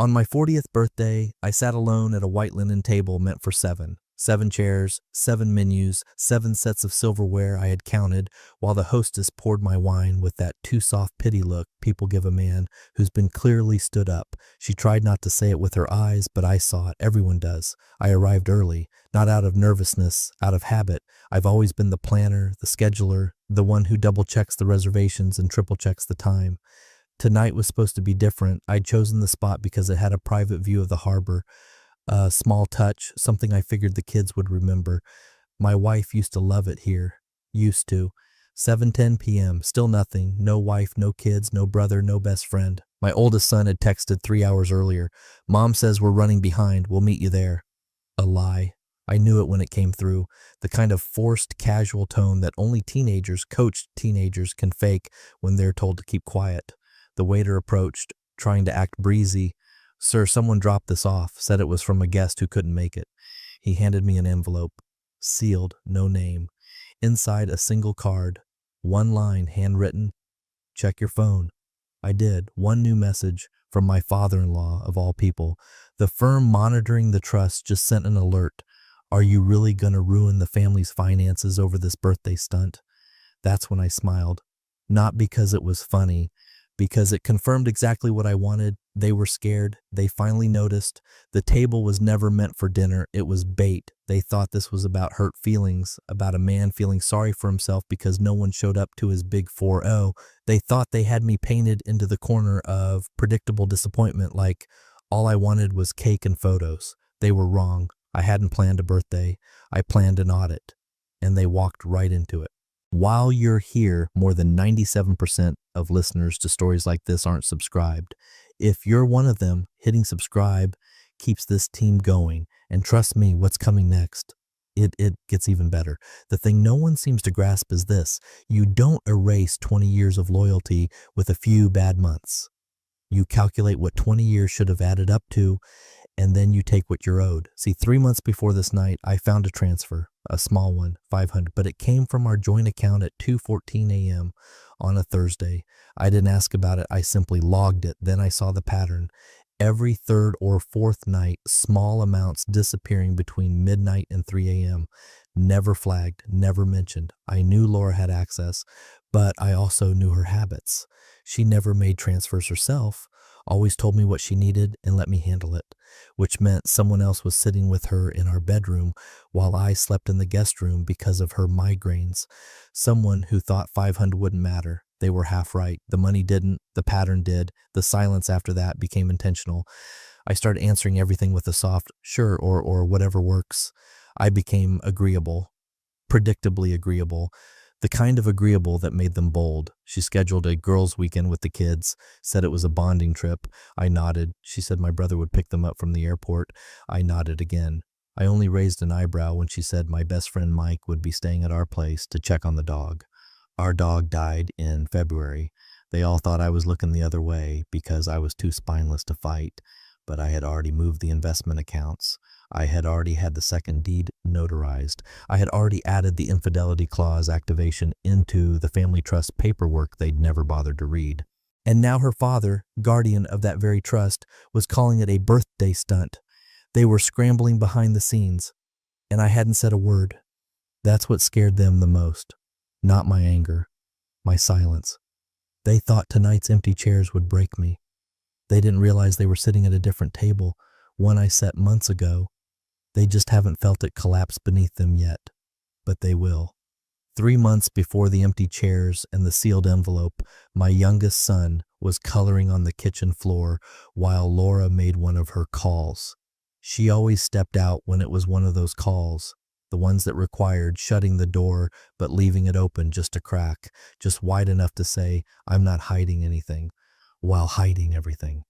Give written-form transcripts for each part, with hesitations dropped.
On my 40th birthday, I sat alone at a white linen table meant for seven. 7 chairs, 7 menus, 7 sets of silverware I had counted, while the hostess poured my wine with that too soft pity look people give a man who's been clearly stood up. She tried not to say it with her eyes, but I saw it. Everyone does. I arrived early, not out of nervousness, out of habit. I've always been the planner, the scheduler, the one who double checks the reservations and triple checks the time. Tonight was supposed to be different. I'd chosen the spot because it had a private view of the harbor. A small touch, something I figured the kids would remember. My wife used to love it here. Used to. 7:10 p.m., still nothing. No wife, no kids, no brother, no best friend. My oldest son had texted 3 hours earlier. Mom says we're running behind. We'll meet you there. A lie. I knew it when it came through. The kind of forced, casual tone that only teenagers, coached teenagers, can fake when they're told to keep quiet. The waiter approached, trying to act breezy. "Sir, someone dropped this off, said it was from a guest who couldn't make it." He handed me an envelope. Sealed, no name. Inside a single card. One line, handwritten. "Check your phone." I did. One new message from my father-in-law, of all people. The firm monitoring the trust just sent an alert. "Are you really gonna ruin the family's finances over this birthday stunt?" That's when I smiled. Not because it was funny, because it confirmed exactly what I wanted. They were scared. They finally noticed. The table was never meant for dinner. It was bait. They thought this was about hurt feelings, about a man feeling sorry for himself because no one showed up to his big 4-0. They thought they had me painted into the corner of predictable disappointment, like all I wanted was cake and photos. They were wrong. I hadn't planned a birthday. I planned an audit. And they walked right into it. While you're here, more than 97% of listeners to stories like this aren't subscribed. If you're one of them, hitting subscribe keeps this team going. And trust me, what's coming next? It gets even better. The thing no one seems to grasp is this. You don't erase 20 years of loyalty with a few bad months. You calculate what 20 years should have added up to, and then you take what you're owed. See, 3 months before this night, I found a transfer, a small one, $500, but it came from our joint account at 2:14 a.m. on a Thursday. I didn't ask about it. I simply logged it. Then I saw the pattern. Every third or fourth night, small amounts disappearing between midnight and 3 a.m. Never flagged, never mentioned. I knew Laura had access, but I also knew her habits. She never made transfers herself, always told me what she needed and let me handle it, which meant someone else was sitting with her in our bedroom while I slept in the guest room because of her migraines. Someone who thought 500 wouldn't matter. They were half right. The money didn't. The pattern did. The silence after that became intentional. I started answering everything with a soft sure or whatever works. I became agreeable, predictably agreeable. The kind of agreeable that made them bold. She scheduled a girls' weekend with the kids, said it was a bonding trip. I nodded. She said my brother would pick them up from the airport. I nodded again. I only raised an eyebrow when she said my best friend Mike would be staying at our place to check on the dog. Our dog died in February. They all thought I was looking the other way because I was too spineless to fight, but I had already moved the investment accounts. I had already had the second deed notarized. I had already added the infidelity clause activation into the family trust paperwork they'd never bothered to read. And now her father, guardian of that very trust, was calling it a birthday stunt. They were scrambling behind the scenes, and I hadn't said a word. That's what scared them the most. Not my anger, my silence. They thought tonight's empty chairs would break me. They didn't realize they were sitting at a different table, one I set months ago. They just haven't felt it collapse beneath them yet, but they will. 3 months before the empty chairs and the sealed envelope, my youngest son was coloring on the kitchen floor while Laura made one of her calls. She always stepped out when it was one of those calls, the ones that required shutting the door but leaving it open just a crack, just wide enough to say, "I'm not hiding anything," while hiding everything.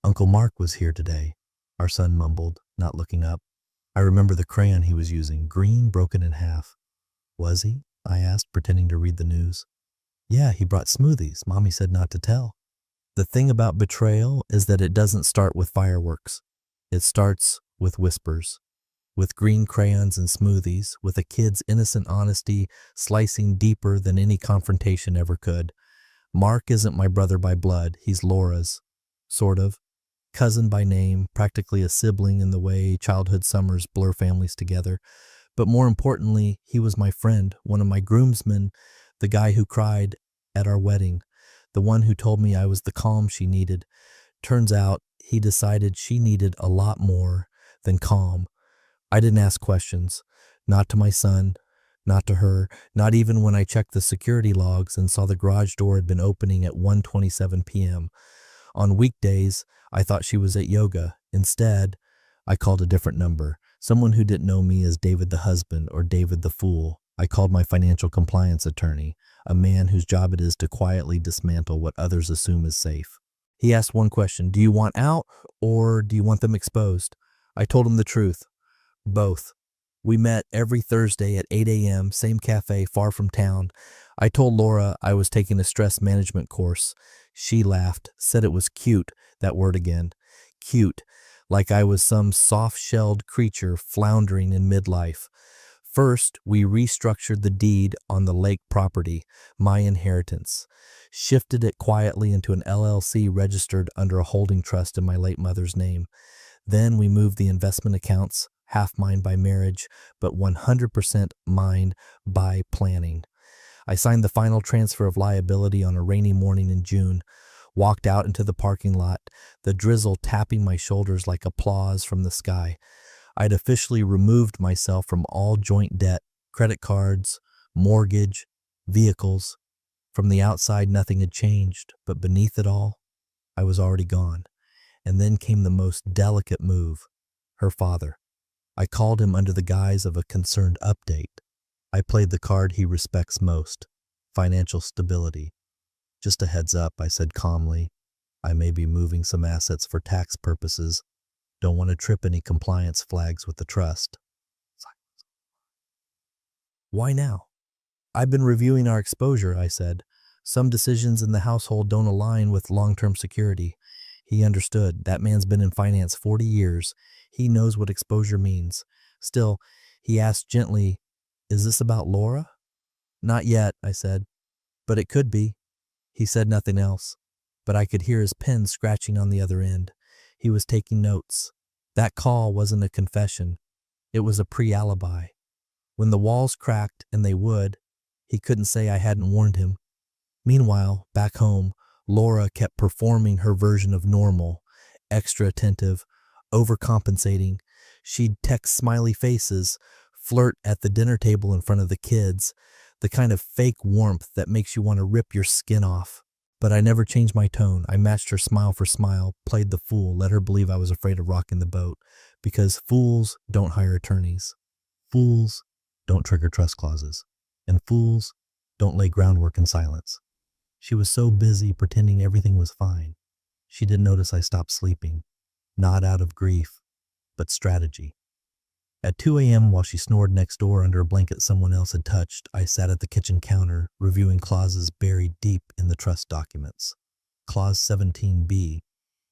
"Uncle Mark was here today," our son mumbled, not looking up. I remember the crayon he was using, green, broken in half. "Was he?" I asked, pretending to read the news. "Yeah, he brought smoothies. Mommy said not to tell." The thing about betrayal is that it doesn't start with fireworks. It starts with whispers, with green crayons and smoothies, with a kid's innocent honesty slicing deeper than any confrontation ever could. Mark isn't my brother by blood. He's Laura's. Sort of. cousin by name, practically a sibling in the way childhood summers blur families together. But more importantly, he was my friend, one of my groomsmen, the guy who cried at our wedding, the one who told me I was the calm she needed. Turns out he decided she needed a lot more than calm. I didn't ask questions, not to my son, not to her, not even when I checked the security logs and saw the garage door had been opening at 1:27 p.m. On weekdays, I thought she was at yoga. Instead, I called a different number, someone who didn't know me as David the husband or David the fool. I called my financial compliance attorney, a man whose job it is to quietly dismantle what others assume is safe. He asked one question: do you want out or do you want them exposed? I told him the truth. Both. We met every Thursday at 8 a.m., same cafe, far from town. I told Laura I was taking a stress management course. She laughed, said it was cute, that word again. Cute, like I was some soft-shelled creature floundering in midlife. First, we restructured the deed on the lake property, my inheritance, shifted it quietly into an LLC registered under a holding trust in my late mother's name. Then we moved the investment accounts, half mine by marriage, but 100% mine by planning. I signed the final transfer of liability on a rainy morning in June, walked out into the parking lot, the drizzle tapping my shoulders like applause from the sky. I'd officially removed myself from all joint debt, credit cards, mortgage, vehicles. From the outside, nothing had changed, but beneath it all, I was already gone. And then came the most delicate move, her father. I called him under the guise of a concerned update. I played the card he respects most, financial stability. Just a heads up, I said calmly. I may be moving some assets for tax purposes. Don't want to trip any compliance flags with the trust. Why now? I've been reviewing our exposure, I said. Some decisions in the household don't align with long-term security. He understood. That man's been in finance 40 years. He knows what exposure means. Still, he asked gently, is this about Laura? Not yet, I said. But it could be. He said nothing else, but I could hear his pen scratching on the other end. He was taking notes. That call wasn't a confession. It was a pre-alibi. When the walls cracked, and they would, he couldn't say I hadn't warned him. Meanwhile, back home, Laura kept performing her version of normal, extra attentive, overcompensating. She'd text smiley faces, flirt at the dinner table in front of the kids, the kind of fake warmth that makes you want to rip your skin off. But I never changed my tone. I matched her smile for smile, played the fool, let her believe I was afraid of rocking the boat, because fools don't hire attorneys. Fools don't trigger trust clauses. And fools don't lay groundwork in silence. She was so busy pretending everything was fine. She didn't notice I stopped sleeping, not out of grief, but strategy. At 2 a.m., while she snored next door under a blanket someone else had touched, I sat at the kitchen counter, reviewing clauses buried deep in the trust documents. Clause 17B.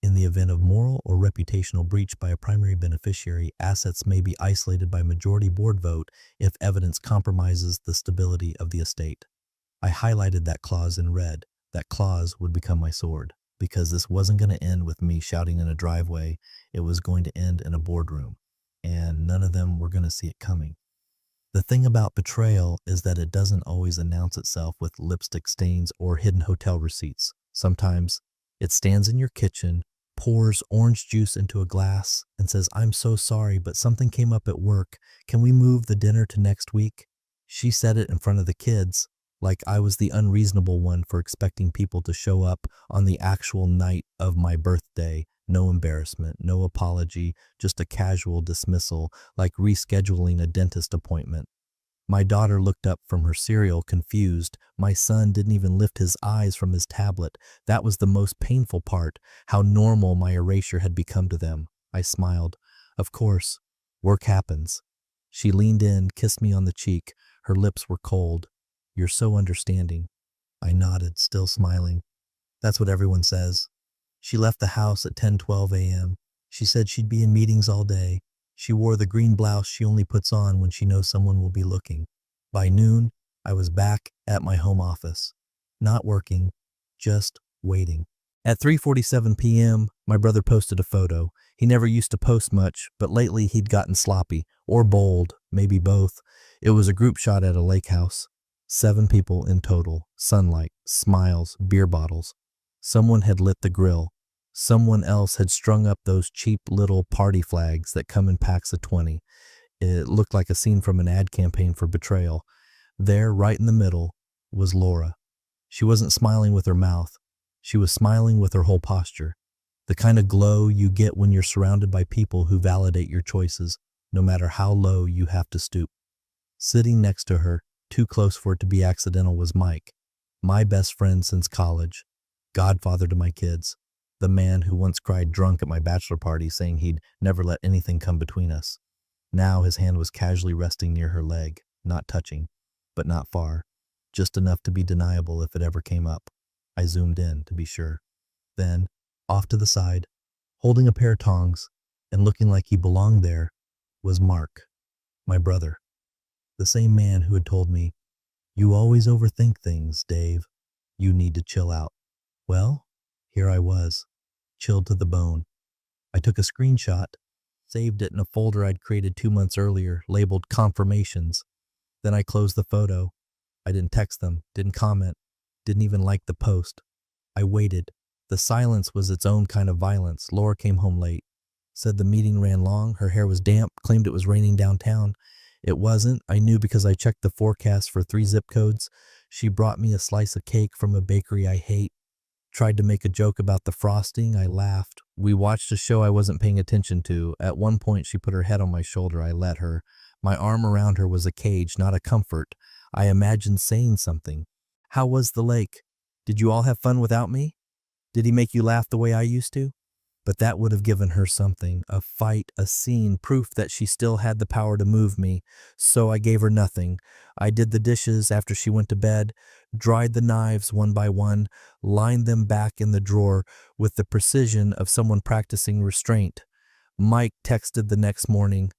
In the event of moral or reputational breach by a primary beneficiary, assets may be isolated by majority board vote if evidence compromises the stability of the estate. I highlighted that clause in red. That clause would become my sword, because this wasn't going to end with me shouting in a driveway. It was going to end in a boardroom, and none of them were going to see it coming. The thing about betrayal is that it doesn't always announce itself with lipstick stains or hidden hotel receipts. Sometimes it stands in your kitchen, pours orange juice into a glass, and says, "I'm so sorry, but something came up at work. Can we move the dinner to next week?" She said it in front of the kids, like I was the unreasonable one for expecting people to show up on the actual night of my birthday. No embarrassment, no apology, just a casual dismissal, like rescheduling a dentist appointment. My daughter looked up from her cereal, confused. My son didn't even lift his eyes from his tablet. That was the most painful part, how normal my erasure had become to them. I smiled. Of course, work happens. She leaned in, kissed me on the cheek. Her lips were cold. "You're so understanding." I nodded, still smiling. "That's what everyone says." She left the house at 10:12 a.m. She said she'd be in meetings all day. She wore the green blouse she only puts on when she knows someone will be looking. By noon, I was back at my home office. Not working, just waiting. At 3:47 p.m., My brother posted a photo. He never used to post much, but lately he'd gotten sloppy, or bold, maybe both. It was a group shot at a lake house. 7 people in total, sunlight, smiles, beer bottles. Someone had lit the grill. Someone else had strung up those cheap little party flags that come in packs of 20. It looked like a scene from an ad campaign for betrayal. There, right in the middle, was Laura. She wasn't smiling with her mouth. She was smiling with her whole posture. The kind of glow you get when you're surrounded by people who validate your choices, no matter how low you have to stoop. Sitting next to her, too close for it to be accidental, was Mike, my best friend since college, godfather to my kids, the man who once cried drunk at my bachelor party saying he'd never let anything come between us. Now his hand was casually resting near her leg, not touching, but not far, just enough to be deniable if it ever came up. I zoomed in, to be sure. Then, off to the side, holding a pair of tongs and looking like he belonged there, was Mark, my brother. The same man who had told me, "You always overthink things, Dave. You need to chill out." Well, here I was, chilled to the bone. I took a screenshot, saved it in a folder I'd created 2 months earlier, labeled Confirmations. Then I closed the photo. I didn't text them, didn't comment, didn't even like the post. I waited. The silence was its own kind of violence. Laura came home late, said the meeting ran long, her hair was damp, claimed it was raining downtown. It wasn't. I knew because I checked the forecast for 3 zip codes. She brought me a slice of cake from a bakery I hate. Tried to make a joke about the frosting. I laughed. We watched a show I wasn't paying attention to. At one point, she put her head on my shoulder. I let her. My arm around her was a cage, not a comfort. I imagined saying something. How was the lake? Did you all have fun without me? Did he make you laugh the way I used to? But that would have given her something, a fight, a scene, proof that she still had the power to move me. So I gave her nothing. I did the dishes after she went to bed, dried the knives one by one, lined them back in the drawer with the precision of someone practicing restraint. Mike texted the next morning,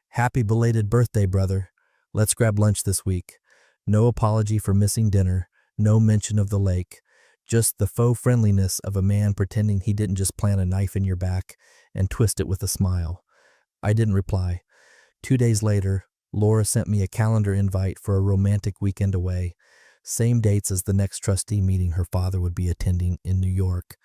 "Happy belated birthday, brother. Let's grab lunch this week." No apology for missing dinner, no mention of the lake. Just the faux friendliness of a man pretending he didn't just plant a knife in your back and twist it with a smile. I didn't reply. 2 days later, Laura sent me a calendar invite for a romantic weekend away. Same dates as the next trustee meeting her father would be attending in New York.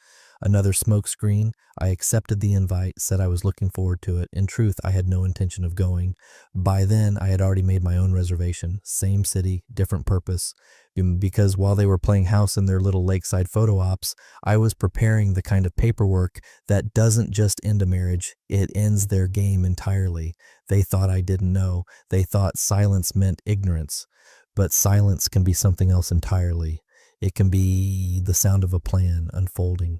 Another smokescreen. I accepted the invite, said I was looking forward to it. In truth, I had no intention of going. By then, I had already made my own reservation. Same city, different purpose. Because while they were playing house in their little lakeside photo ops, I was preparing the kind of paperwork that doesn't just end a marriage, it ends their game entirely. They thought I didn't know. They thought silence meant ignorance. But silence can be something else entirely. It can be the sound of a plan unfolding.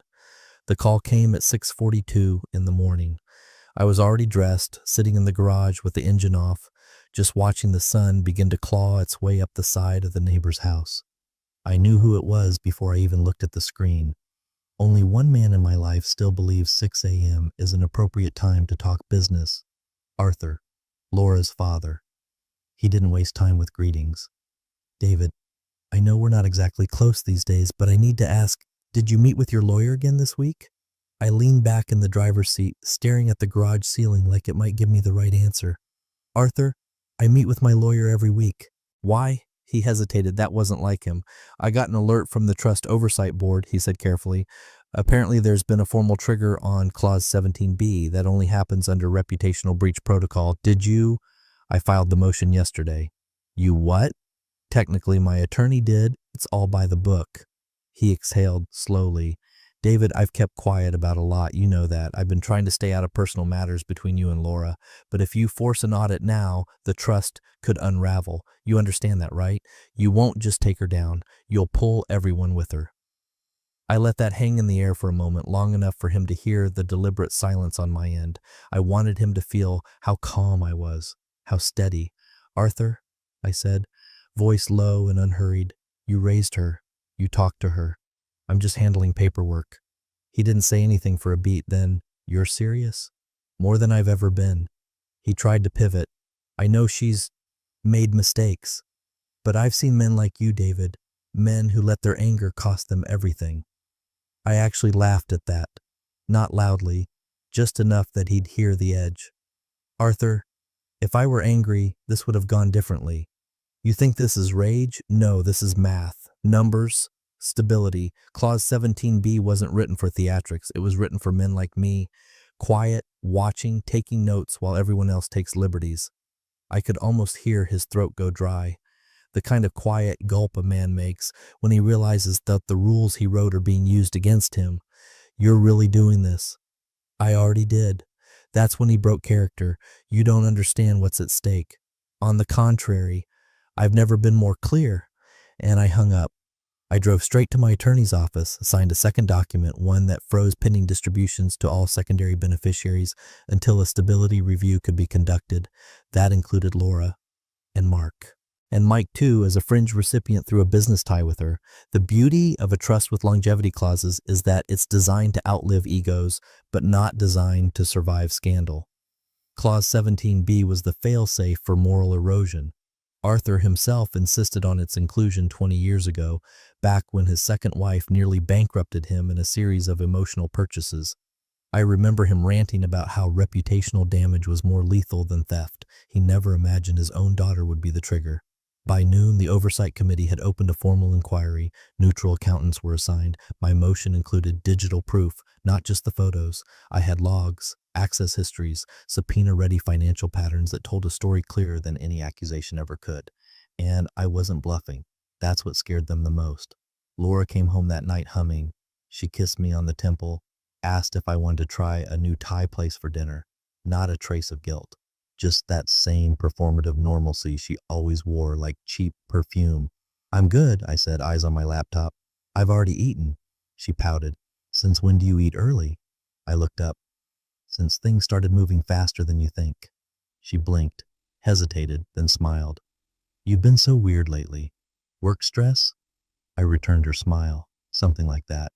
The call came at 6:42 in the morning. I was already dressed, sitting in the garage with the engine off, just watching the sun begin to claw its way up the side of the neighbor's house. I knew who it was before I even looked at the screen. Only one man in my life still believes 6 a.m. is an appropriate time to talk business. Arthur, Laura's father. He didn't waste time with greetings. "David, I know we're not exactly close these days, but I need to ask, did you meet with your lawyer again this week?" I leaned back in the driver's seat, staring at the garage ceiling like it might give me the right answer. "Arthur, I meet with my lawyer every week." "Why?" He hesitated. That wasn't like him. "I got an alert from the Trust Oversight Board," he said carefully. "Apparently there's been a formal trigger on Clause 17B. That only happens under reputational breach protocol. Did you?" "I filed the motion yesterday." "You what?" "Technically, my attorney did. It's all by the book." He exhaled slowly. "David, I've kept quiet about a lot. You know that. I've been trying to stay out of personal matters between you and Laura. But if you force an audit now, the trust could unravel. You understand that, right? You won't just take her down. You'll pull everyone with her." I let that hang in the air for a moment, long enough for him to hear the deliberate silence on my end. I wanted him to feel how calm I was, how steady. "Arthur," I said, voice low and unhurried, "you raised her. You talked to her. I'm just handling paperwork." He didn't say anything for a beat. Then, "You're serious?" "More than I've ever been." He tried to pivot. "I know she's made mistakes, but I've seen men like you, David, men who let their anger cost them everything." I actually laughed at that. Not loudly, just enough that he'd hear the edge. Arthur, if I were angry, this would have gone differently. You think this is rage? No, this is math. Numbers, stability. Clause 17b wasn't written for theatrics. It was written for men like me, quiet, watching, taking notes while everyone else takes liberties. I could almost hear his throat go dry. The kind of quiet gulp a man makes when he realizes that the rules he wrote are being used against him. You're really doing this. I already did. That's when he broke character. You don't understand what's at stake. On the contrary, I've never been more clear. And I hung up. I drove straight to my attorney's office, signed a second document, one that froze pending distributions to all secondary beneficiaries until a stability review could be conducted. That included Laura and Mark. And Mike, too, as a fringe recipient through a business tie with her. The beauty of a trust with longevity clauses is that it's designed to outlive egos, but not designed to survive scandal. Clause 17b was the fail-safe for moral erosion. Arthur himself insisted on its inclusion 20 years ago, back when his second wife nearly bankrupted him in a series of emotional purchases. I remember him ranting about how reputational damage was more lethal than theft. He never imagined his own daughter would be the trigger. By noon, the Oversight Committee had opened a formal inquiry. Neutral accountants were assigned. My motion included digital proof, not just the photos. I had logs, access histories, subpoena-ready financial patterns that told a story clearer than any accusation ever could. And I wasn't bluffing. That's what scared them the most. Laura came home that night humming. She kissed me on the temple, asked if I wanted to try a new Thai place for dinner. Not a trace of guilt. Just that same performative normalcy she always wore like cheap perfume. I'm good, I said, eyes on my laptop. I've already eaten. She pouted. Since when do you eat early? I looked up. Since things started moving faster than you think. She blinked, hesitated, then smiled. You've been so weird lately. Work stress? I returned her smile, something like that.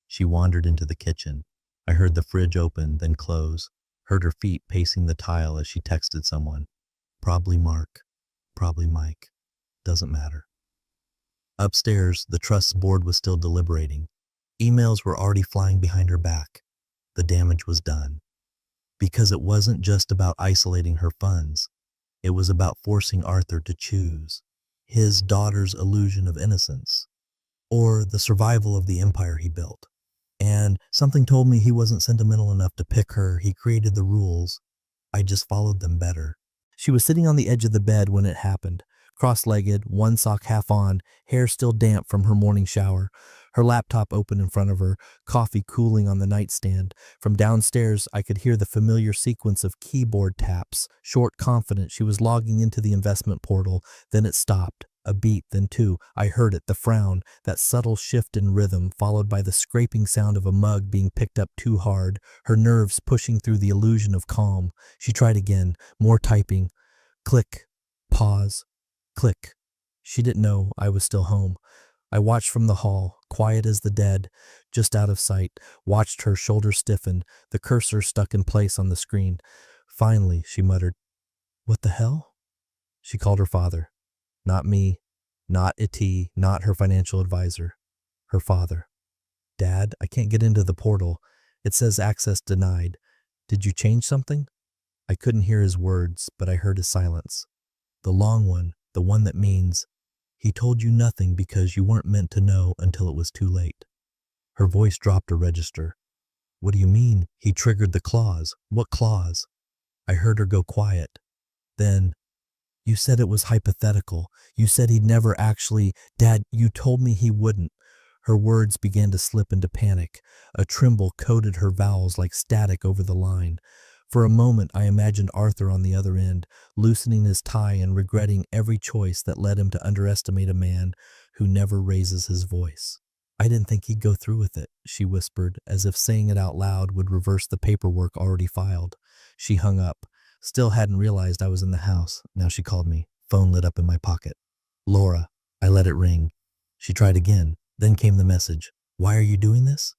She wandered into the kitchen. I heard the fridge open, then close. Heard her feet pacing the tile as she texted someone. Probably Mark. Probably Mike. Doesn't matter. Upstairs, the trust's board was still deliberating. Emails were already flying behind her back. The damage was done. Because it wasn't just about isolating her funds. It was about forcing Arthur to choose. His daughter's illusion of innocence. Or the survival of the empire he built. And something told me he wasn't sentimental enough to pick her. He created the rules. I just followed them better. She was sitting on the edge of the bed when it happened, cross-legged, one sock half on, hair still damp from her morning shower, her laptop open in front of her, coffee cooling on the nightstand. From downstairs, I could hear the familiar sequence of keyboard taps. Short, confident, she was logging into the investment portal. Then it stopped. A beat, then two. I heard it, the frown, that subtle shift in rhythm, followed by the scraping sound of a mug being picked up too hard, her nerves pushing through the illusion of calm. She tried again, more typing. Click, pause, click. She didn't know I was still home. I watched from the hall, quiet as the dead, just out of sight, watched her shoulders stiffen, the cursor stuck in place on the screen. Finally, she muttered, "What the hell?" She called her father. Not me, not Iti, not her financial advisor. Her father. Dad, I can't get into the portal. It says access denied. Did you change something? I couldn't hear his words, but I heard his silence. The long one, the one that means, he told you nothing because you weren't meant to know until it was too late. Her voice dropped a register. What do you mean? He triggered the clause. What clause? I heard her go quiet. Then, you said it was hypothetical. You said he'd never actually... Dad, you told me he wouldn't. Her words began to slip into panic. A tremble coated her vowels like static over the line. For a moment, I imagined Arthur on the other end, loosening his tie and regretting every choice that led him to underestimate a man who never raises his voice. I didn't think he'd go through with it, she whispered, as if saying it out loud would reverse the paperwork already filed. She hung up. Still hadn't realized I was in the house. Now she called me. Phone lit up in my pocket. Laura. I let it ring. She tried again. Then came the message. Why are you doing this?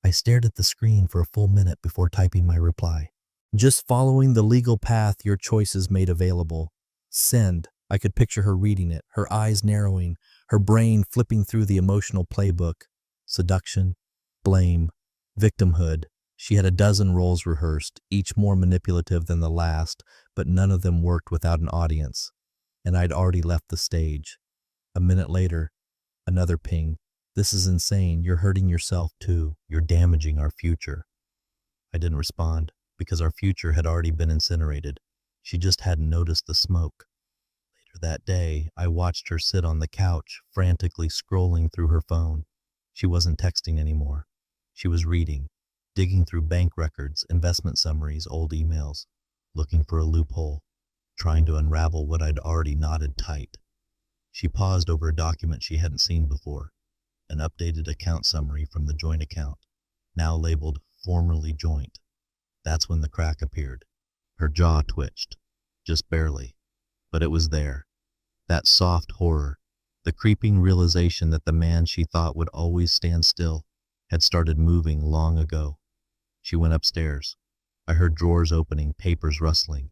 I stared at the screen for a full minute before typing my reply. Just following the legal path your choices made available. Send. I could picture her reading it, her eyes narrowing, her brain flipping through the emotional playbook. Seduction, blame, victimhood. She had a dozen roles rehearsed, each more manipulative than the last, but none of them worked without an audience. And I'd already left the stage. A minute later, another ping. This is insane. You're hurting yourself too. You're damaging our future. I didn't respond because our future had already been incinerated. She just hadn't noticed the smoke. Later that day, I watched her sit on the couch, frantically scrolling through her phone. She wasn't texting anymore. She was reading, digging through bank records, investment summaries, old emails, looking for a loophole, trying to unravel what I'd already knotted tight. She paused over a document she hadn't seen before, an updated account summary from the joint account, now labeled formerly joint. That's when the crack appeared. Her jaw twitched, just barely, but it was there. That soft horror, the creeping realization that the man she thought would always stand still had started moving long ago. She went upstairs. I heard drawers opening, papers rustling.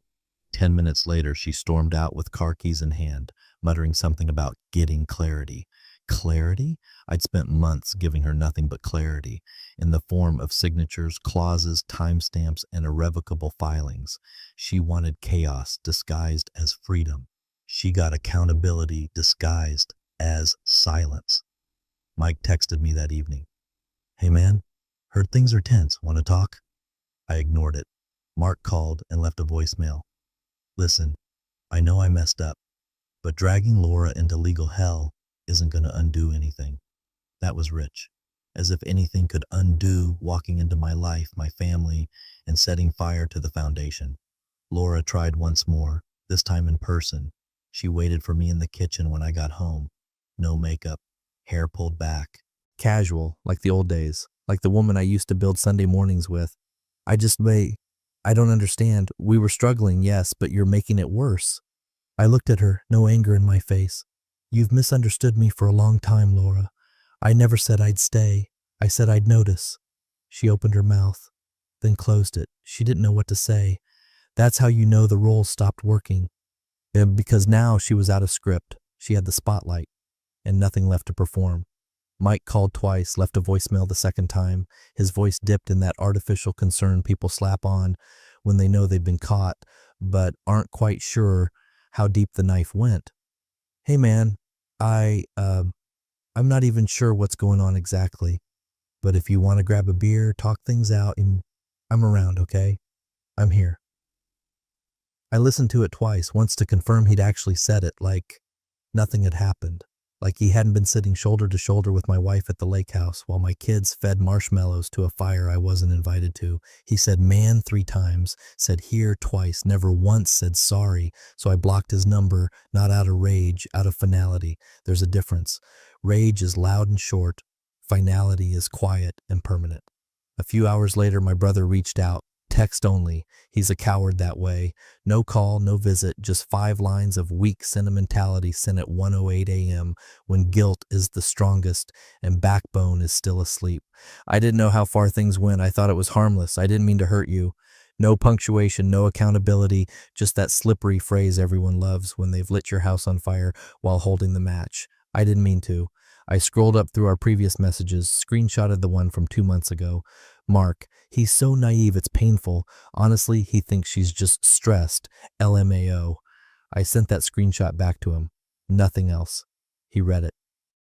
10 minutes later, she stormed out with car keys in hand, muttering something about getting clarity. Clarity? I'd spent months giving her nothing but clarity, in the form of signatures, clauses, timestamps, and irrevocable filings. She wanted chaos disguised as freedom. She got accountability disguised as silence. Mike texted me that evening. "Hey man, heard things are tense. Want to talk?" I ignored it. Mark called and left a voicemail. "Listen, I know I messed up, but dragging Laura into legal hell isn't going to undo anything." That was Rich. As if anything could undo walking into my life, my family, and setting fire to the foundation. Laura tried once more, this time in person. She waited for me in the kitchen when I got home. No makeup, hair pulled back. Casual, like the old days, like the woman I used to build Sunday mornings with. I don't understand. We were struggling, yes, but you're making it worse." I looked at her, no anger in my face. "You've misunderstood me for a long time, Laura. I never said I'd stay. I said I'd notice." She opened her mouth, then closed it. She didn't know what to say. That's how you know the role stopped working. Because now she was out of script. She had the spotlight, and nothing left to perform. Mike called twice, left a voicemail the second time. His voice dipped in that artificial concern people slap on when they know they've been caught, but aren't quite sure how deep the knife went. "Hey man, I'm not even sure what's going on exactly, but if you want to grab a beer, talk things out, and I'm around, okay? I'm here." I listened to it twice, once to confirm he'd actually said it, like nothing had happened. Like he hadn't been sitting shoulder to shoulder with my wife at the lake house while my kids fed marshmallows to a fire I wasn't invited to. He said "man" 3 times, said "here" twice, never once said sorry, so I blocked his number, not out of rage, out of finality. There's a difference. Rage is loud and short. Finality is quiet and permanent. A few hours later, my brother reached out. Text only. He's a coward that way. No call, no visit, just 5 lines of weak sentimentality sent at 1:08 a.m. when guilt is the strongest and backbone is still asleep. I didn't know how far things went. I thought it was harmless. I didn't mean to hurt you. No punctuation, no accountability, just that slippery phrase everyone loves when they've lit your house on fire while holding the match. I didn't mean to. I scrolled up through our previous messages, screenshotted the one from 2 months ago. Mark, he's so naive it's painful. Honestly, he thinks she's just stressed. LMAO. I sent that screenshot back to him. Nothing else. He read it.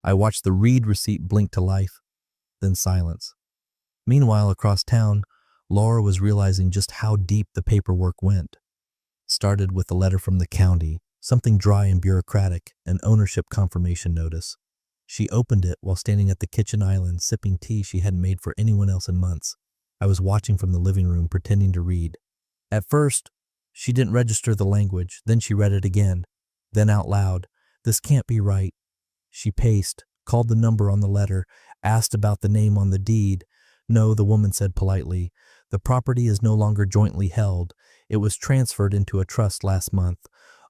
I watched the read receipt blink to life, then silence. Meanwhile, across town, Laura was realizing just how deep the paperwork went. It started with a letter from the county, something dry and bureaucratic, an ownership confirmation notice. She opened it while standing at the kitchen island, sipping tea she hadn't made for anyone else in months. I was watching from the living room, pretending to read. At first, she didn't register the language. Then she read it again. Then out loud, "This can't be right." She paced, called the number on the letter, asked about the name on the deed. "No," the woman said politely. "The property is no longer jointly held. It was transferred into a trust last month.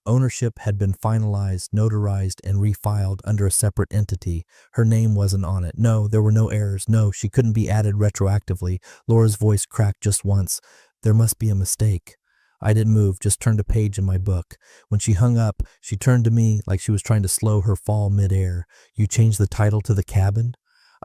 Ownership had been finalized, notarized, and refiled under a separate entity. Her name wasn't on it. No, there were no errors. No, she couldn't be added retroactively." Laura's voice cracked just once. "There must be a mistake." I didn't move, just turned a page in my book. When she hung up, she turned to me like she was trying to slow her fall midair. "You changed the title to the cabin?"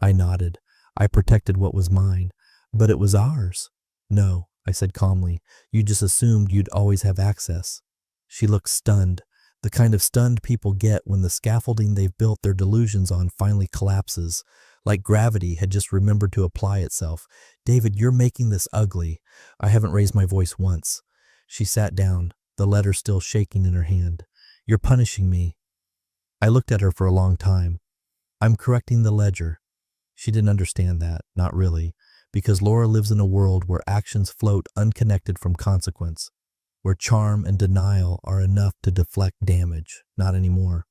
I nodded. I protected what was mine, but it was ours. No, I said calmly. You just assumed you'd always have access. She looked stunned, the kind of stunned people get when the scaffolding they've built their delusions on finally collapses, like gravity had just remembered to apply itself. David, you're making this ugly. I haven't raised my voice once. She sat down, the letter still shaking in her hand. You're punishing me. I looked at her for a long time. I'm correcting the ledger. She didn't understand that, not really, because Laura lives in a world where actions float unconnected from consequence, where charm and denial are enough to deflect damage, not anymore.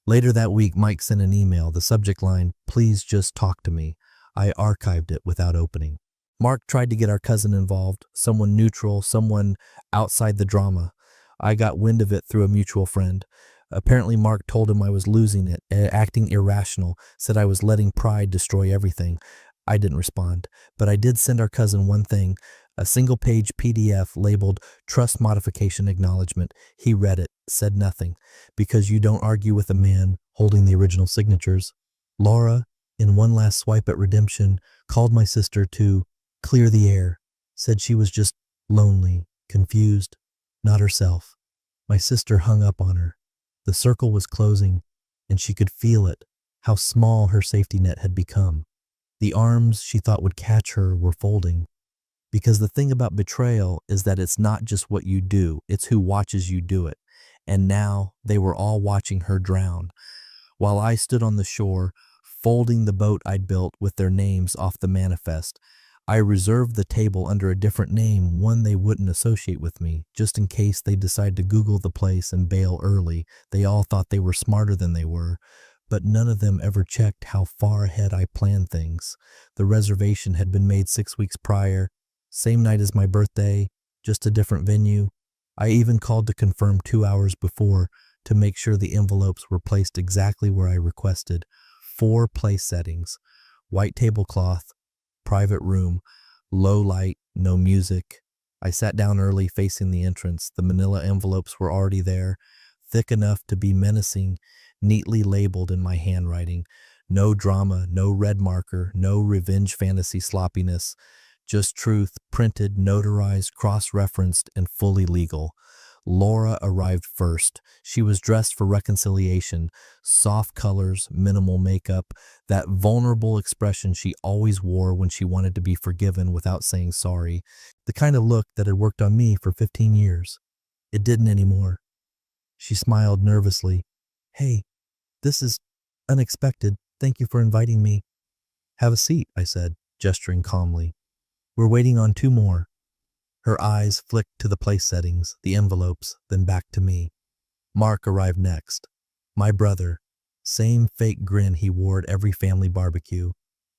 Later that week, Mike sent an email, the subject line, "Please just talk to me." I archived it without opening. Mark tried to get our cousin involved, someone neutral, someone outside the drama. I got wind of it through a mutual friend. Apparently, Mark told him I was losing it, acting irrational, said I was letting pride destroy everything. I didn't respond, but I did send our cousin one thing, a single-page PDF labeled Trust Modification Acknowledgement. He read it, said nothing, because you don't argue with a man holding the original signatures. Laura, in one last swipe at redemption, called my sister to clear the air, said she was just lonely, confused, not herself. My sister hung up on her. The circle was closing, and she could feel it, how small her safety net had become. The arms she thought would catch her were folding. Because the thing about betrayal is that it's not just what you do, it's who watches you do it. And now they were all watching her drown, while I stood on the shore, folding the boat I'd built with their names off the manifest. I reserved the table under a different name, one they wouldn't associate with me, just in case they decide to Google the place and bail early. They all thought they were smarter than they were, but none of them ever checked how far ahead I planned things. The reservation had been made 6 weeks prior, same night as my birthday, just a different venue. I even called to confirm 2 hours before to make sure the envelopes were placed exactly where I requested. 4 place settings: white tablecloth, private room, low light, no music. I sat down early facing the entrance. The manila envelopes were already there, thick enough to be menacing, neatly labeled in my handwriting. No drama, no red marker, no revenge fantasy sloppiness. Just truth, printed, notarized, cross-referenced, and fully legal. Laura arrived first. She was dressed for reconciliation. Soft colors, minimal makeup, that vulnerable expression she always wore when she wanted to be forgiven without saying sorry. The kind of look that had worked on me for 15 years. It didn't anymore. She smiled nervously. "Hey, this is unexpected. Thank you for inviting me." "Have a seat," I said, gesturing calmly. "We're waiting on 2 more. Her eyes flicked to the place settings, the envelopes, then back to me. Mark arrived next. My brother. Same fake grin he wore at every family barbecue.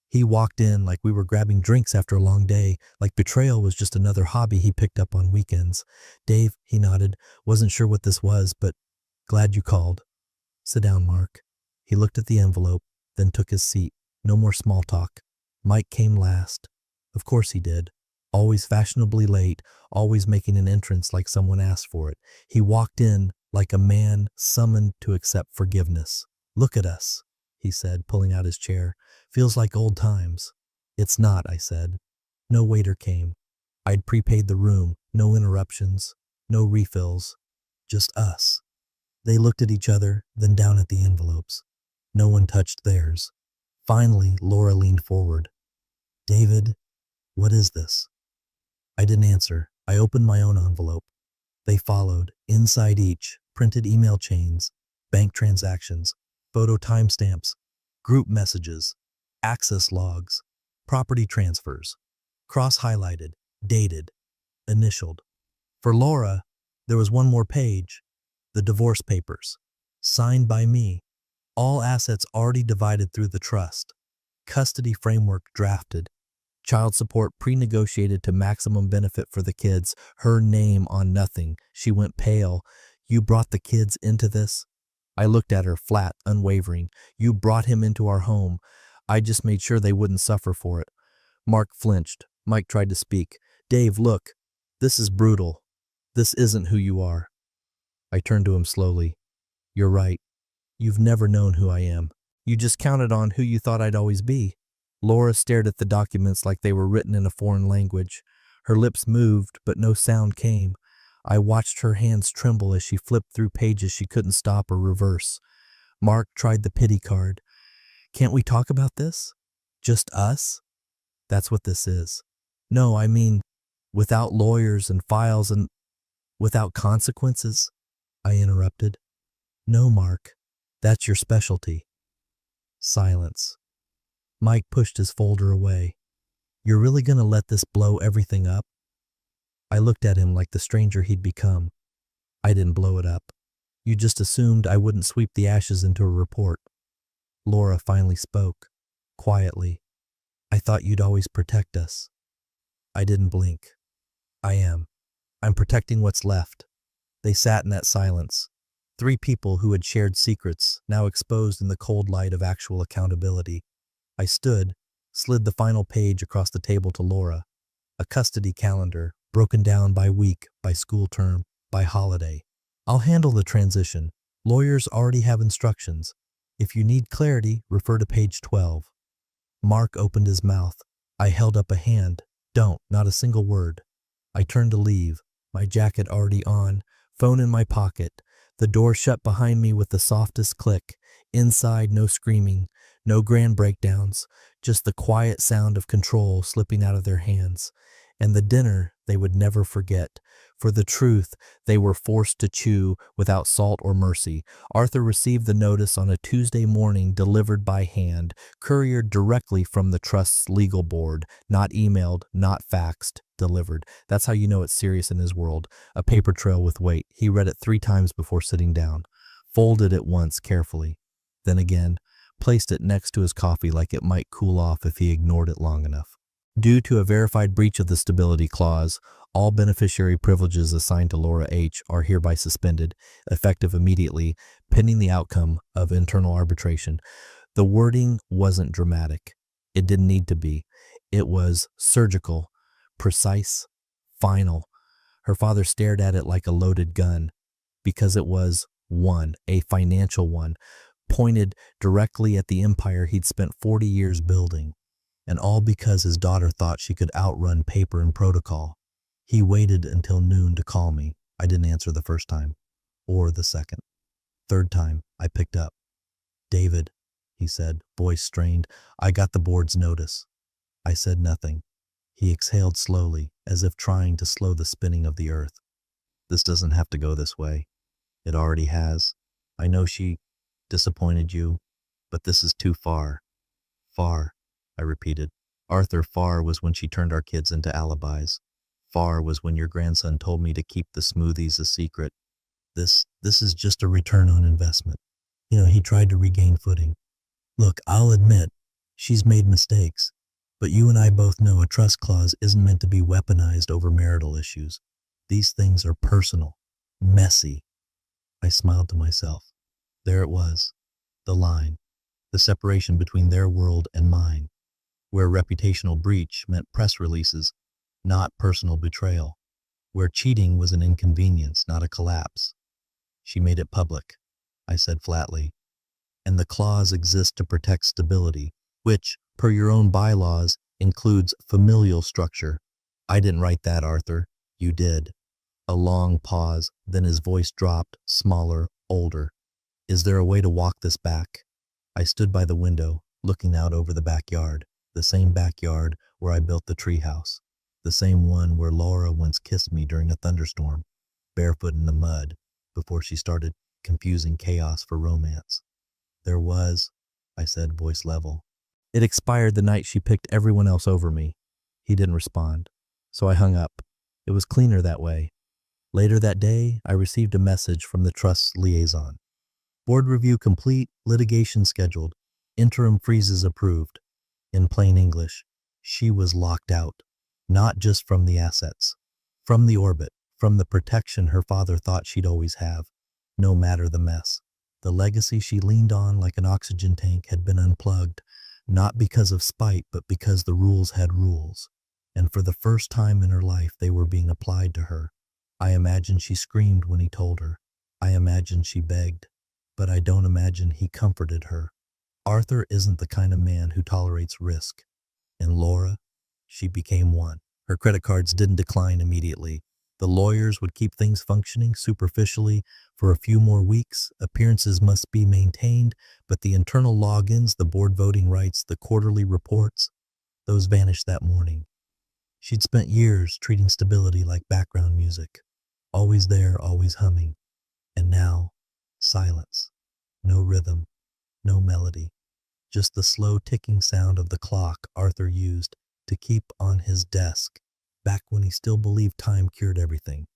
He walked in like we were grabbing drinks after a long day, like betrayal was just another hobby he picked up on weekends. "Dave," he nodded, "wasn't sure what this was, but glad you called." "Sit down, Mark." He looked at the envelope, then took his seat. No more small talk. Mike came last. Of course he did. Always fashionably late, always making an entrance like someone asked for it. He walked in like a man summoned to accept forgiveness. "Look at us," he said, pulling out his chair. "Feels like old times." "It's not," I said. No waiter came. I'd prepaid the room, no interruptions, no refills, just us. They looked at each other, then down at the envelopes. No one touched theirs. Finally, Laura leaned forward. "David, what is this?" I didn't answer. I opened my own envelope. They followed, inside each, printed email chains, bank transactions, photo timestamps, group messages, access logs, property transfers, cross-highlighted, dated, initialed. For Laura, there was one more page, the divorce papers, signed by me, all assets already divided through the trust, custody framework drafted, child support pre-negotiated to maximum benefit for the kids, her name on nothing. She went pale. "You brought the kids into this?" I looked at her, flat, unwavering. "You brought him into our home. I just made sure they wouldn't suffer for it." Mark flinched. Mike tried to speak. "Dave, look. This is brutal. This isn't who you are." I turned to him slowly. "You're right. You've never known who I am. You just counted on who you thought I'd always be." Laura stared at the documents like they were written in a foreign language. Her lips moved, but no sound came. I watched her hands tremble as she flipped through pages she couldn't stop or reverse. Mark tried the pity card. Can't we talk about this? Just us? That's what this is. No, I mean, without lawyers and files and without consequences, I interrupted. No, Mark, that's your specialty. Silence. Mike pushed his folder away. You're really going to let this blow everything up? I looked at him like the stranger he'd become. I didn't blow it up. You just assumed I wouldn't sweep the ashes into a report. Laura finally spoke, quietly. I thought you'd always protect us. I didn't blink. I am. I'm protecting what's left. They sat in that silence. 3 people who had shared secrets, now exposed in the cold light of actual accountability. I stood, slid the final page across the table to Laura. A custody calendar, broken down by week, by school term, by holiday. I'll handle the transition. Lawyers already have instructions. If you need clarity, refer to page 12. Mark opened his mouth. I held up a hand. Don't, not a single word. I turned to leave, my jacket already on, phone in my pocket. The door shut behind me with the softest click. Inside, no screaming, no grand breakdowns, just the quiet sound of control slipping out of their hands. And the dinner they would never forget. For the truth they were forced to chew without salt or mercy. Arthur received the notice on a Tuesday morning, delivered by hand, couriered directly from the trust's legal board, not emailed, not faxed, delivered. That's how you know it's serious in his world. A paper trail with weight. He read it 3 times before sitting down, folded it once carefully, then again, placed it next to his coffee like it might cool off if he ignored it long enough. Due to a verified breach of the stability clause, all beneficiary privileges assigned to Laura H. are hereby suspended, effective immediately, pending the outcome of internal arbitration. The wording wasn't dramatic. It didn't need to be. It was surgical, precise, final. Her father stared at it like a loaded gun, because it was one, a financial one, pointed directly at the empire he'd spent 40 years building. And all because his daughter thought she could outrun paper and protocol. He waited until noon to call me. I didn't answer the first time, or the second. Third time, I picked up. David, he said, voice strained, I got the board's notice. I said nothing. He exhaled slowly, as if trying to slow the spinning of the earth. This doesn't have to go this way. It already has. I know she disappointed you, but this is too far. Far. I repeated. Arthur, far was when she turned our kids into alibis. Far was when your grandson told me to keep the smoothies a secret. This is just a return on investment. He tried to regain footing. Look, I'll admit, she's made mistakes, but you and I both know a trust clause isn't meant to be weaponized over marital issues. These things are personal, messy. I smiled to myself. There it was, the line, the separation between their world and mine, where reputational breach meant press releases, not personal betrayal, where cheating was an inconvenience, not a collapse. She made it public, I said flatly, and the clause exists to protect stability, which, per your own bylaws, includes familial structure. I didn't write that, Arthur. You did. A long pause, then his voice dropped, smaller, older. Is there a way to walk this back? I stood by the window, looking out over the backyard. The same backyard where I built the treehouse, the same one where Laura once kissed me during a thunderstorm, barefoot in the mud, before she started confusing chaos for romance. There was, I said, voice level. It expired the night she picked everyone else over me. He didn't respond, so I hung up. It was cleaner that way. Later that day, I received a message from the trust's liaison. Board review complete, litigation scheduled, interim freezes approved. In plain English, she was locked out, not just from the assets, from the orbit, from the protection her father thought she'd always have, no matter the mess. The legacy she leaned on like an oxygen tank had been unplugged, not because of spite, but because the rules had rules. And for the first time in her life, they were being applied to her. I imagine she screamed when he told her. I imagine she begged, but I don't imagine he comforted her. Arthur isn't the kind of man who tolerates risk. And Laura, she became one. Her credit cards didn't decline immediately. The lawyers would keep things functioning superficially for a few more weeks. Appearances must be maintained, but the internal logins, the board voting rights, the quarterly reports, those vanished that morning. She'd spent years treating stability like background music, always there, always humming. And now, silence. No rhythm, no melody. Just the slow ticking sound of the clock Arthur used to keep on his desk back when he still believed time cured everything.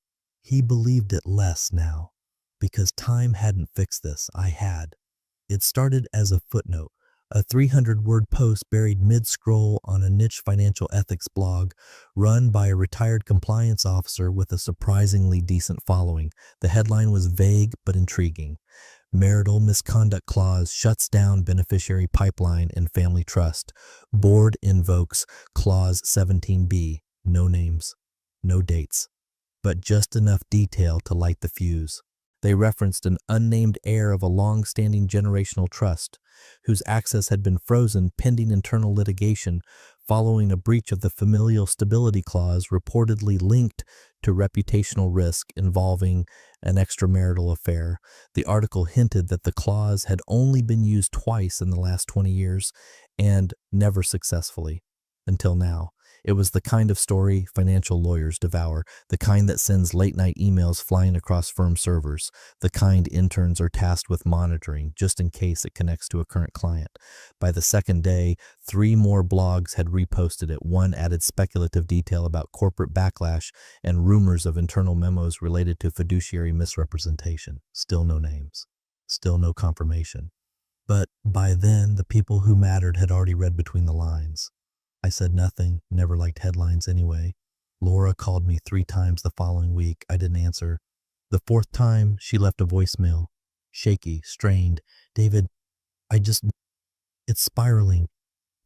He believed it less now, because time hadn't fixed this. I had. It started as a footnote, a 300-word post buried mid-scroll on a niche financial ethics blog run by a retired compliance officer with a surprisingly decent following. The headline was vague but intriguing. Marital misconduct clause shuts down beneficiary pipeline in family trust. Board invokes clause 17B. No names, no dates, but just enough detail to light the fuse. They referenced an unnamed heir of a long-standing generational trust, whose access had been frozen pending internal litigation following a breach of the familial stability clause reportedly linked to reputational risk involving an extramarital affair. The article hinted that the clause had only been used twice in the last 20 years and never successfully, until now. It was the kind of story financial lawyers devour, the kind that sends late-night emails flying across firm servers, the kind interns are tasked with monitoring just in case it connects to a current client. By the second day, 3 more blogs had reposted it. One added speculative detail about corporate backlash and rumors of internal memos related to fiduciary misrepresentation. Still no names. Still no confirmation. But by then, the people who mattered had already read between the lines. I said nothing, never liked headlines anyway. Laura called me 3 times the following week. I didn't answer. The 4th time, she left a voicemail. Shaky, strained. David, it's spiraling.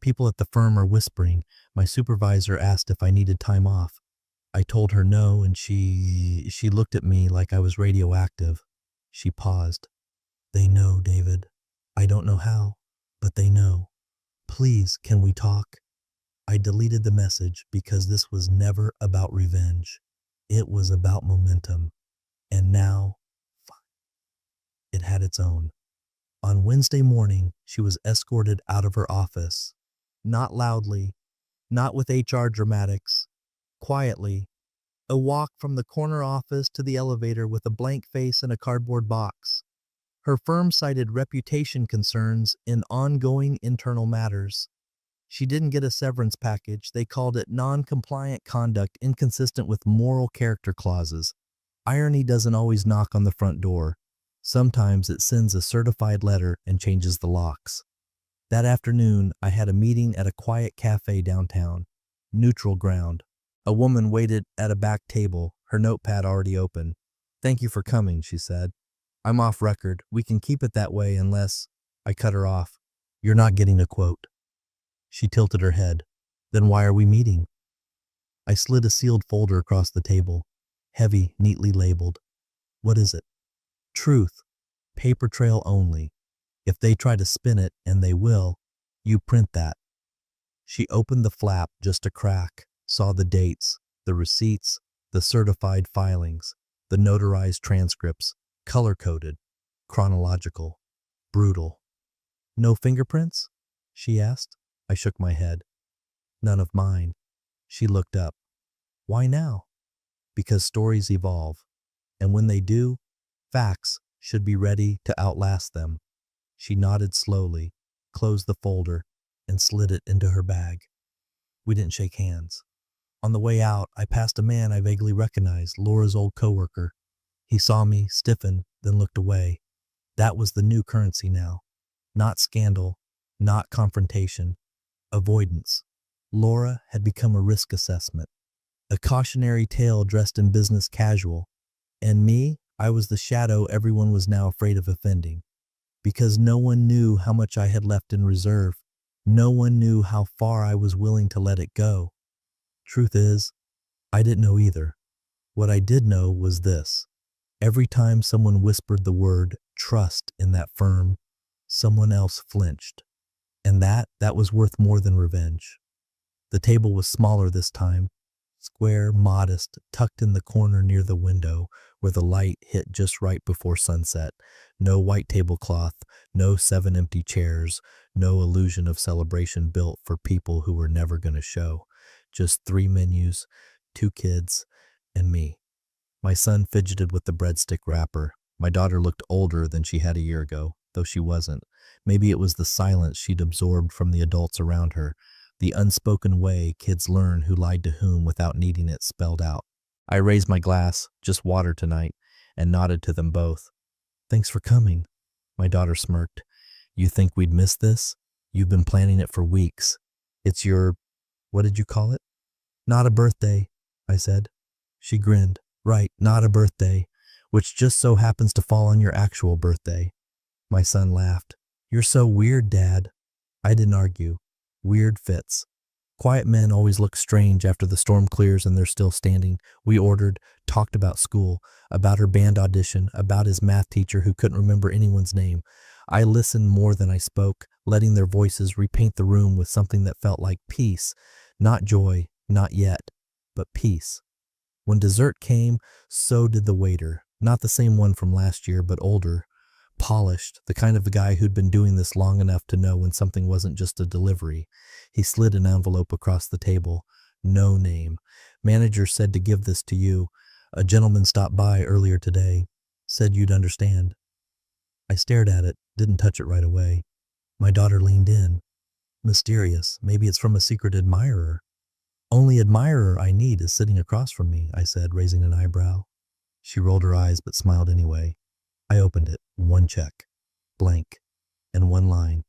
People at the firm are whispering. My supervisor asked if I needed time off. I told her no, and she looked at me like I was radioactive. She paused. They know, David. I don't know how, but they know. Please, can we talk? I deleted the message because this was never about revenge. It was about momentum. And now, it had its own. On Wednesday morning, she was escorted out of her office. Not loudly, not with HR dramatics. Quietly. A walk from the corner office to the elevator with a blank face and a cardboard box. Her firm cited reputation concerns in ongoing internal matters. She didn't get a severance package. They called it non-compliant conduct inconsistent with moral character clauses. Irony doesn't always knock on the front door. Sometimes it sends a certified letter and changes the locks. That afternoon, I had a meeting at a quiet cafe downtown. Neutral ground. A woman waited at a back table, her notepad already open. "Thank you for coming," she said. "I'm off record. We can keep it that way unless—" I cut her off. "You're not getting a quote." She tilted her head. "Then why are we meeting?" I slid a sealed folder across the table. Heavy, neatly labeled. "What is it?" "Truth. Paper trail only. If they try to spin it, and they will, you print that." She opened the flap just a crack, saw the dates, the receipts, the certified filings, the notarized transcripts, color-coded, chronological, brutal. "No fingerprints?" she asked. I shook my head. "None of mine." She looked up. "Why now?" "Because stories evolve, and when they do, facts should be ready to outlast them." She nodded slowly, closed the folder, and slid it into her bag. We didn't shake hands. On the way out, I passed a man I vaguely recognized, Laura's old coworker. He saw me, stiffened, then looked away. That was the new currency now. Not scandal, not confrontation. Avoidance. Laura had become a risk assessment, a cautionary tale dressed in business casual. And me, I was the shadow everyone was now afraid of offending. Because no one knew how much I had left in reserve. No one knew how far I was willing to let it go. Truth is, I didn't know either. What I did know was this. Every time someone whispered the word trust in that firm, someone else flinched. And that was worth more than revenge. The table was smaller this time. Square, modest, tucked in the corner near the window where the light hit just right before sunset. No white tablecloth, no 7 empty chairs, no illusion of celebration built for people who were never going to show. Just 3 menus, 2 kids, and me. My son fidgeted with the breadstick wrapper. My daughter looked older than she had a year ago, though she wasn't. Maybe it was the silence she'd absorbed from the adults around her, the unspoken way kids learn who lied to whom without needing it spelled out. I raised my glass, just water tonight, and nodded to them both. Thanks for coming. My daughter smirked. You think we'd miss this? You've been planning it for weeks. It's your, what did you call it? Not a birthday, I said. She grinned. Right, not a birthday, which just so happens to fall on your actual birthday. My son laughed. You're so weird, Dad. I didn't argue. Weird fits. Quiet men always look strange after the storm clears and they're still standing. We ordered, talked about school, about her band audition, about his math teacher who couldn't remember anyone's name. I listened more than I spoke, letting their voices repaint the room with something that felt like peace. Not joy, not yet, but peace. When dessert came, so did the waiter. Not the same one from last year, but older. Polished, the kind of guy who'd been doing this long enough to know when something wasn't just a delivery. He slid an envelope across the table. No name. Manager said to give this to you. A gentleman stopped by earlier today. Said you'd understand. I stared at it, didn't touch it right away. My daughter leaned in. Mysterious. Maybe it's from a secret admirer. Only admirer I need is sitting across from me, I said, raising an eyebrow. She rolled her eyes but smiled anyway. I opened it. 1 check. Blank. And 1 line.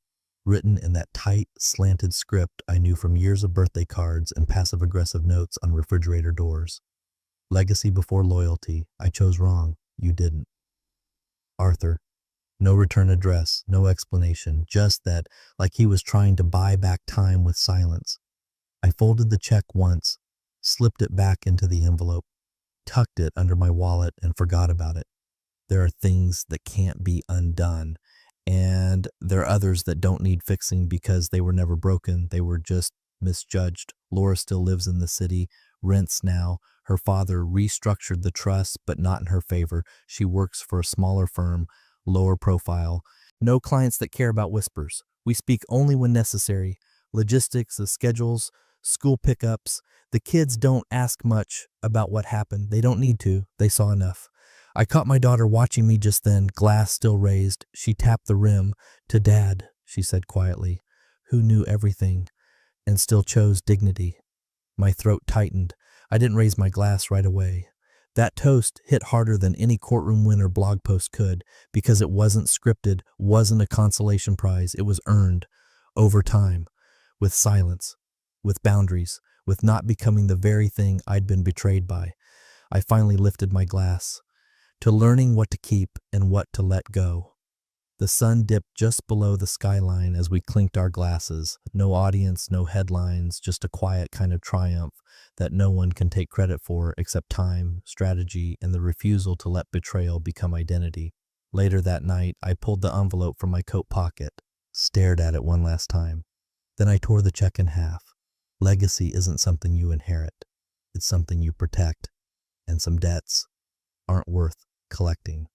Written in that tight, slanted script I knew from years of birthday cards and passive-aggressive notes on refrigerator doors. Legacy before loyalty. I chose wrong. You didn't. Arthur. No return address, no explanation, just that, like he was trying to buy back time with silence. I folded the check once, slipped it back into the envelope, tucked it under my wallet, and forgot about it. There are things that can't be undone, and there are others that don't need fixing because they were never broken. They were just misjudged. Laura still lives in the city, rents now. Her father restructured the trust, but not in her favor. She works for a smaller firm, lower profile. No clients that care about whispers. We speak only when necessary. Logistics, the schedules, school pickups. The kids don't ask much about what happened. They don't need to. They saw enough. I caught my daughter watching me just then, glass still raised. She tapped the rim. To Dad, she said quietly, who knew everything and still chose dignity. My throat tightened. I didn't raise my glass right away. That toast hit harder than any courtroom win or blog post could because it wasn't scripted, wasn't a consolation prize. It was earned over time, with silence, with boundaries, with not becoming the very thing I'd been betrayed by. I finally lifted my glass to learning what to keep and what to let go. The sun dipped just below the skyline as we clinked our glasses. No audience, no headlines, just a quiet kind of triumph that no one can take credit for except time, strategy, and the refusal to let betrayal become identity. Later that night, I pulled the envelope from my coat pocket, stared at it one last time. Then I tore the check in half. Legacy isn't something you inherit. It's something you protect. And some debts aren't worth collecting.